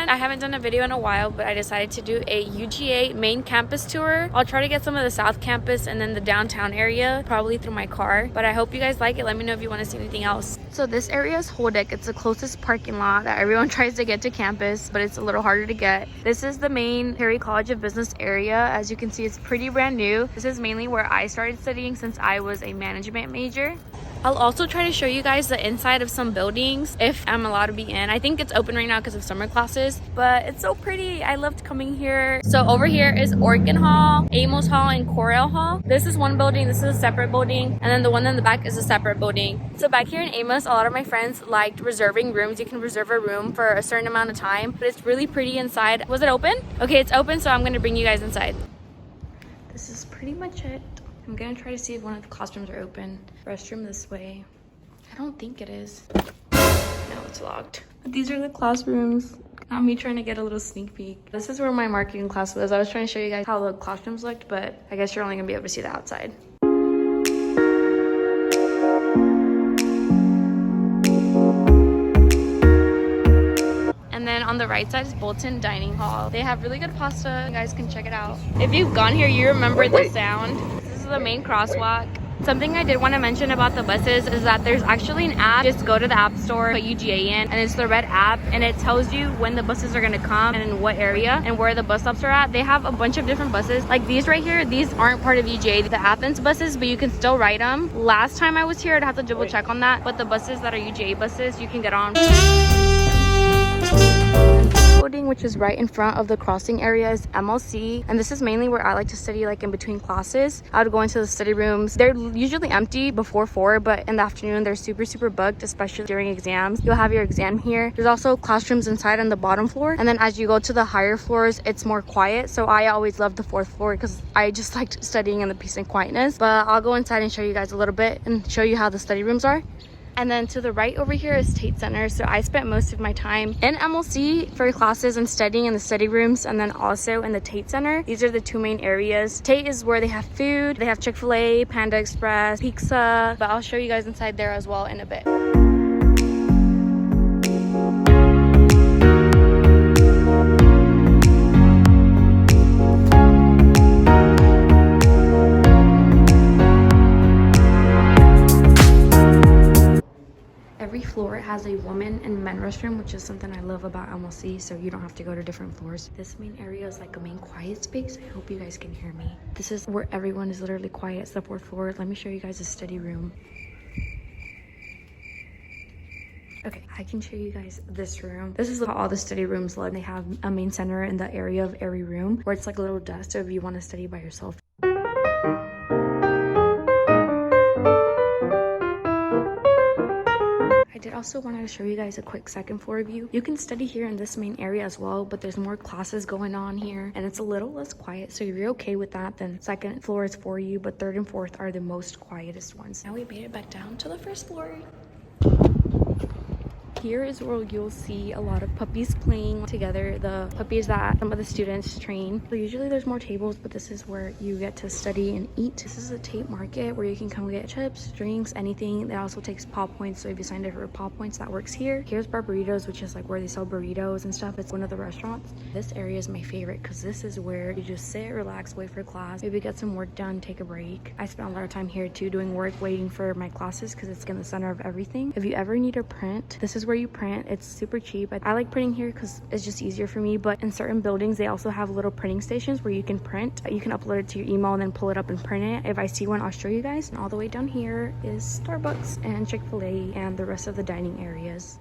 again. I haven't done a video in a while, but I decided to do a UGA main campus tour. I'll try to get some of the South Campus and then the downtown area, probably through my car. But I hope you guys like it. Let me know if you want to see anything else. So this area is Holdeck. It's the closest parking lot that everyone tries to get to campus, but it's a little harder to get. This is the main Herdy College of Business area. As you can see, it's pretty brand new. This is mainly where I started studying since I was a management major. I'll also try to show you guys the inside of some buildings if I'm allowed to be in. I think it's open right now because of summer classes, but it's so pretty. I loved coming here. So over here is Organ Hall, Amos Hall, and Corel Hall. This is one building, this is a separate building, and then the one in the back is a separate building. So back here in Amos, a lot of my friends liked reserving rooms. You can reserve a room for a certain amount of time, but it's really pretty inside. Was it open? Okay, it's open, so I'm gonna bring you guys inside. This is pretty much it. I'm gonna try to see if one of the classrooms are open. Restroom this way. I don't think it is. No, it's locked. But these are the classrooms. Not me trying to get a little sneak peek. This is where my marketing class was. I was trying to show you guys how the classrooms looked, but I guess you're only gonna be able to see the outside. And then on the right side is Bolton Dining Hall. They have really good pasta. You guys can check it out. If you've gone here, you remember the sound. This is the main crosswalk. Something I did want to mention about the buses is that there's actually an app. Just go to the app store, put UGA in, and it's the red app, and it tells you when the buses are going to come and in what area and where the bus stops are at. They have a bunch of different buses. Like these right here, these aren't part of UGA, the Athens buses, but you can still ride them. Last time I was here, I'd have to double check on that, but the buses that are UGA buses, you can get on. Building, which is right in front of the crossing area, is MLC, and this is mainly where I like to study, like in between classes. I would go into the study rooms. They're usually empty before 4, but in the afternoon they're super booked, especially during exams. You'll have your exam here. There's also classrooms inside on the bottom floor, and then as you go to the higher floors, it's more quiet. So I always loved the 4th floor because I just liked studying in the peace and quietness. But I'll go inside and show you guys a little bit and show you how the study rooms are. And then to the right over here is Tate Center. So I spent most of my time in MLC for classes and studying in the study rooms, and then also in the Tate Center. These are the two main areas. Tate is where they have food. They have Chick-fil-A, Panda Express, pizza, but I'll show you guys inside there as well in a bit. Every floor has a woman and men restroom, which is something I love about MLC, so you don't have to go to different floors. This main area is like a main quiet space. I hope you guys can hear me. This is where everyone is literally quiet. It's the 4th floor. Let me show you guys a study room. Okay, I can show you guys this room. This is how all the study rooms look. They have a main center in the area of every room where it's like a little desk, so if you want to study by yourself. I did also want to show you guys a quick 2nd floor view. You can study here in this main area as well, but there's more classes going on here and it's a little less quiet. So if you're okay with that, then 2nd floor is for you, but 3rd and 4th are the most quietest ones. Now we made it back down to the 1st floor. Here is where you'll see a lot of puppies playing together, the puppies that some of the students train. So usually there's more tables, but this is where you get to study and eat. This is a Tate Market where you can come get chips, drinks, anything. It also takes paw points, so if you signed up for paw points, that works here. Here's Barbaritos, which is like where they sell burritos and stuff. It's one of the restaurants. This area is my favorite because this is where you just sit, relax, wait for class, maybe get some work done, take a break. I spent a lot of time here too doing work, waiting for my classes because it's in the center of everything. If you ever need a print, this is where you print. It's super cheap. I like printing here because it's just easier for me, but in certain buildings they also have little printing stations where you can print. You can upload it to your email and then pull it up and print it. If I see one, I'll show you guys. And all the way down here is Starbucks and Chick-fil-A and the rest of the dining areas.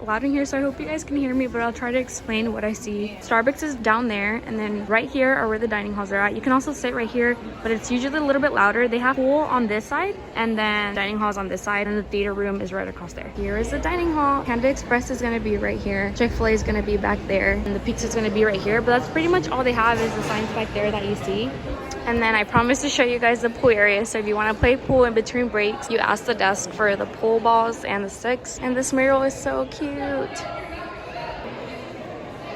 Loud in here, so I hope you guys can hear me, but I'll try to explain what I see. Starbucks is down there, and then right here are where the dining halls are at. You can also sit right here, but it's usually a little bit louder. They have pool on this side, and then dining halls on this side, and the theater room is right across there. Here is the dining hall. Panda Express is going to be right here. Chick-fil-A is going to be back there, and the pizza is going to be right here, but that's pretty much all they have is the signs back there that you see. And then I promised to show you guys the pool area, so if you want to play pool in between breaks, you ask the desk for the pool balls and the sticks. And this mural is so cute.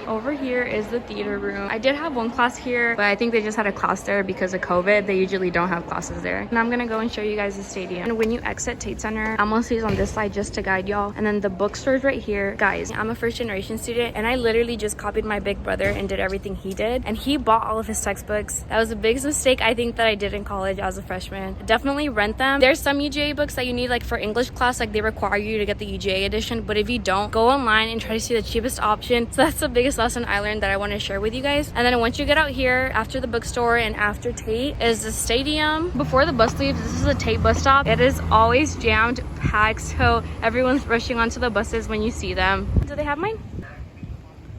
Over here is the theater room. I did have one class here, but I think they just had a class there because of COVID. They usually don't have classes there. And I'm gonna go and show you guys the stadium. And when you exit Tate Center, Amos is on this side just to guide y'all. And then the bookstores right here. Guys, I'm a first generation student and I literally just copied my big brother and did everything he did. And he bought all of his textbooks. That was the biggest mistake I think that I did in college as a freshman. Definitely rent them. There's some UGA books that you need like for English class, like they require you to get the UGA edition. But if you don't, go online and try to see the cheapest option. So that's the biggest lesson I learned that I want to share with you guys. And then once you get out here, after the bookstore and after Tate is the stadium. Before the bus leaves, this is the Tate bus stop. It is always jammed, packed, so everyone's rushing onto the buses when you see them. Do they have mine?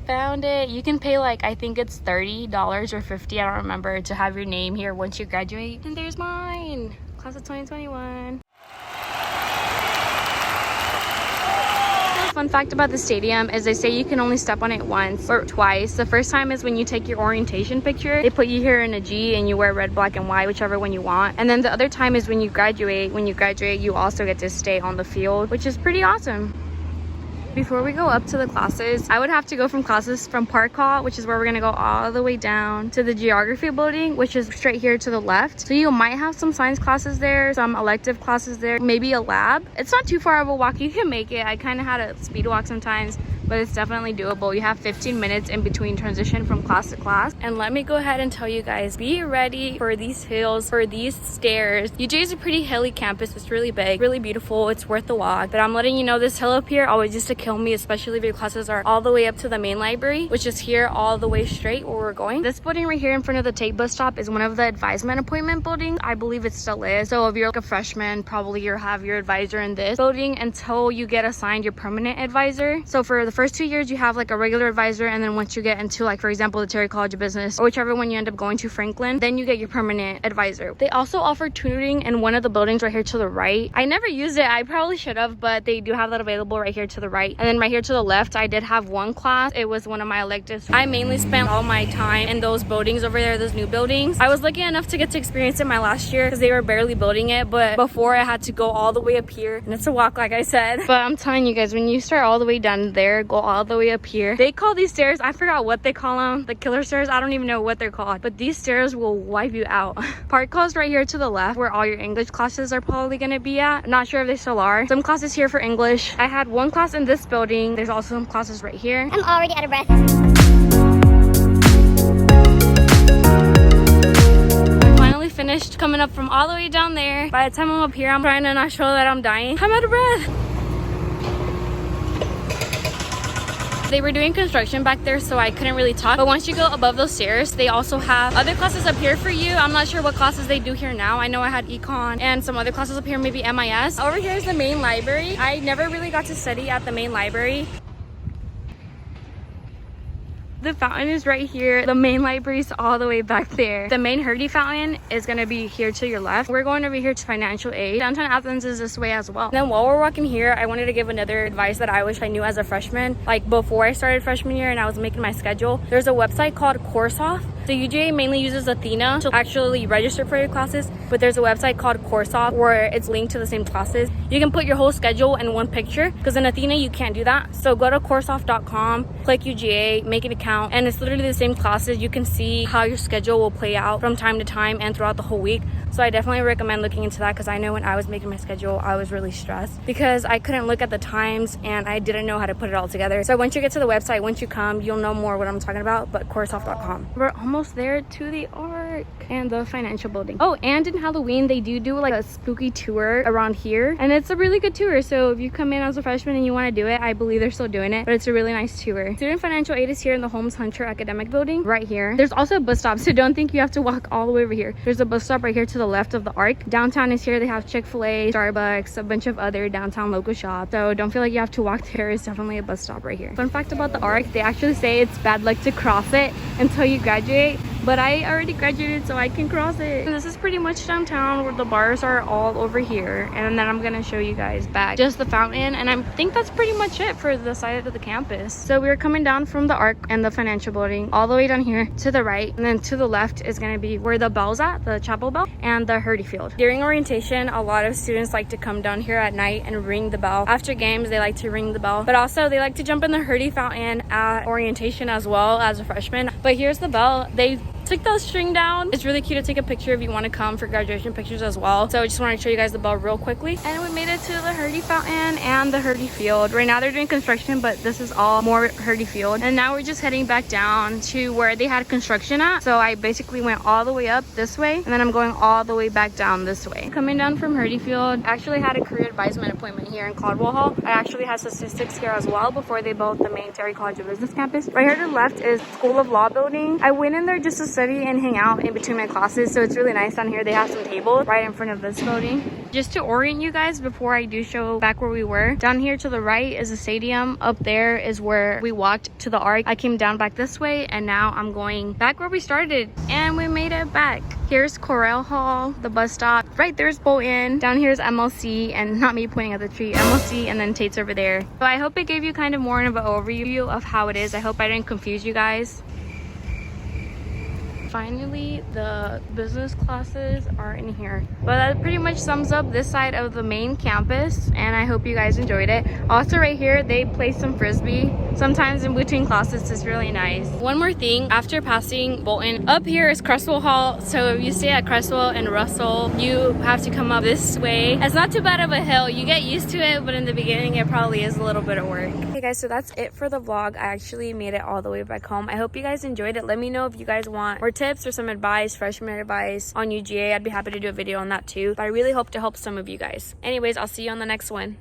Found it. You can pay like, I think it's $30 or $50, I don't remember, to have your name here once you graduate. And there's mine, class of 2021. Fun fact about the stadium is they say you can only step on it once or twice. The first time is when you take your orientation picture. They put you here in a G and you wear red, black, and white, whichever one you want. And then the other time is when you graduate. When you graduate, you also get to stay on the field, which is pretty awesome. Before we go up to the classes, I would have to go from classes from Park Hall, which is where we're gonna go all the way down to the geography building, which is straight here to the left. So you might have some science classes there, some elective classes there, maybe a lab. It's not too far of a walk, you can make it. I kind of had a speed walk sometimes, but it's definitely doable. You have 15 minutes in between transition from class to class. And let me go ahead and tell you guys, be ready for these hills, for these stairs. UGA is a pretty hilly campus. It's really big, really beautiful. It's worth the walk. But I'm letting you know, this hill up here always used to kill me, especially if your classes are all the way up to the main library, which is here all the way straight where we're going. This building right here in front of the Tate bus stop is one of the advisement appointment buildings. I believe it still is. So if you're like a freshman, probably you'll have your advisor in this building until you get assigned your permanent advisor. So for the first 2 years, you have like a regular advisor, and then once you get into, like, for example, the Terry College of Business or whichever one you end up going to, Franklin, then you get your permanent advisor. They also offer tutoring in one of the buildings right here to the right. I never used it. I probably should have, but they do have that available right here to the right. And then right here to the left, I did have one class. It was one of my electives. I mainly spent all my time in those buildings over there, those new buildings. I was lucky enough to get to experience it my last year because they were barely building it, but before I had to go all the way up here, and it's a walk, like I said. But I'm telling you guys, when you start all the way down there, go all the way up here, they call these stairs, I forgot what they call them, the killer stairs. I don't even know what they're called, but these stairs will wipe you out. Park Hall's right here to the left, where all your English classes are probably gonna be at. I'm not sure if they still are. Some classes here for English. I had one class in this building. There's also some classes right here. I'm already out of breath. Finally finished coming up from all the way down there. By the time I'm up here, I'm trying to not show that I'm dying. I'm out of breath. They were doing construction back there, so I couldn't really talk. But once you go above those stairs, they also have other classes up here for you. I'm not sure what classes they do here now. I know I had econ and some other classes up here, maybe MIS. Over here is the main library. I never really got to study at the main library. The fountain is right here. The main library is all the way back there. The main Herdy Fountain is going to be here to your left. We're going over here to financial aid. Downtown Athens is this way as well. Then while we're walking here, I wanted to give another advice that I wish I knew as a freshman. Like before I started freshman year and I was making my schedule, there's a website called CourseOff. So UGA mainly uses Athena to actually register for your classes, but there's a website called CourseOff where it's linked to the same classes. You can put your whole schedule in one picture, because in Athena you can't do that. So go to CourseOff.com, click UGA, make an account, and it's literally the same classes. You can see how your schedule will play out from time to time and throughout the whole week. So I definitely recommend looking into that, because I know when I was making my schedule, I was really stressed because I couldn't look at the times and I didn't know how to put it all together. So once you get to the website, once you come, you'll know more what I'm talking about, but CourseOff.com. We're almost there to the Arc and the financial building. Oh, and in Halloween, they do like a spooky tour around here, and it's a really good tour. So if you come in as a freshman and you want to do it, I believe they're still doing it, but it's a really nice tour. Student financial aid is here in the Holmes Hunter Academic Building right here. There's also a bus stop, so don't think you have to walk all the way over here. There's a bus stop right here to the left of the Arc. Downtown is here. They have Chick-fil-A, Starbucks, a bunch of other downtown local shops, so don't feel like you have to walk there. It's definitely a bus stop right here. Fun fact about the Arc, they actually say it's bad luck to cross it until you graduate, but I already graduated, so I can cross it. And this is pretty much downtown, where the bars are all over here, and then I'm gonna show you guys back just the fountain, and I think that's pretty much it for the side of the campus. So we're coming down from the Arc and the financial building all the way down here to the right, and then to the left is gonna be where the bell's at, the chapel bell, and the Herdy Field. During orientation, a lot of students like to come down here at night and ring the bell. After games, they like to ring the bell, but also they like to jump in the Herdy Fountain at orientation as well as a freshman. But here's the bell. They took the string down. It's really cute to take a picture if you want to come for graduation pictures as well. So I just want to show you guys the bell real quickly. And we made it to the Herdy Fountain and the Herdy Field. Right now they're doing construction, but this is all more Herdy Field. And now we're just heading back down to where they had construction at. So I basically went all the way up this way, and then I'm going all the way back down this way. Coming down from Herdy Field, I actually had a career advisement appointment here in Caldwell Hall. I actually had statistics here as well before they built the main Terry College of Business campus. Right here to the left is School of Law building. I went in there just to study and hang out in between my classes, so it's really nice down here. They have some tables right in front of this building. Just to orient you guys before I do show back where we were, down here to the right is a stadium. Up there is where we walked to the arc. I came down back this way, and now I'm going back where we started, and we made it back. Here's Corral Hall, the bus stop. Right there's Bolton. Down here's MLC, and not me pointing at the tree, MLC, and then Tate's over there. So I hope it gave you kind of more of an overview of how it is. I hope I didn't confuse you guys. Finally, the business classes are in here. But that pretty much sums up this side of the main campus, and I hope you guys enjoyed it. Also right here, they play some frisbee sometimes in between classes. It's really nice. One more thing, after passing Bolton, up here is Cresswell Hall. So if you stay at Cresswell and Russell, you have to come up this way. It's not too bad of a hill. You get used to it, but in the beginning it probably is a little bit of work. Okay guys, so that's it for the vlog. I actually made it all the way back home. I hope you guys enjoyed it. Let me know if you guys want more tips or some advice, freshman advice on UGA. I'd be happy to do a video on that too, but I really hope to help some of you guys. Anyways, I'll see you on the next one.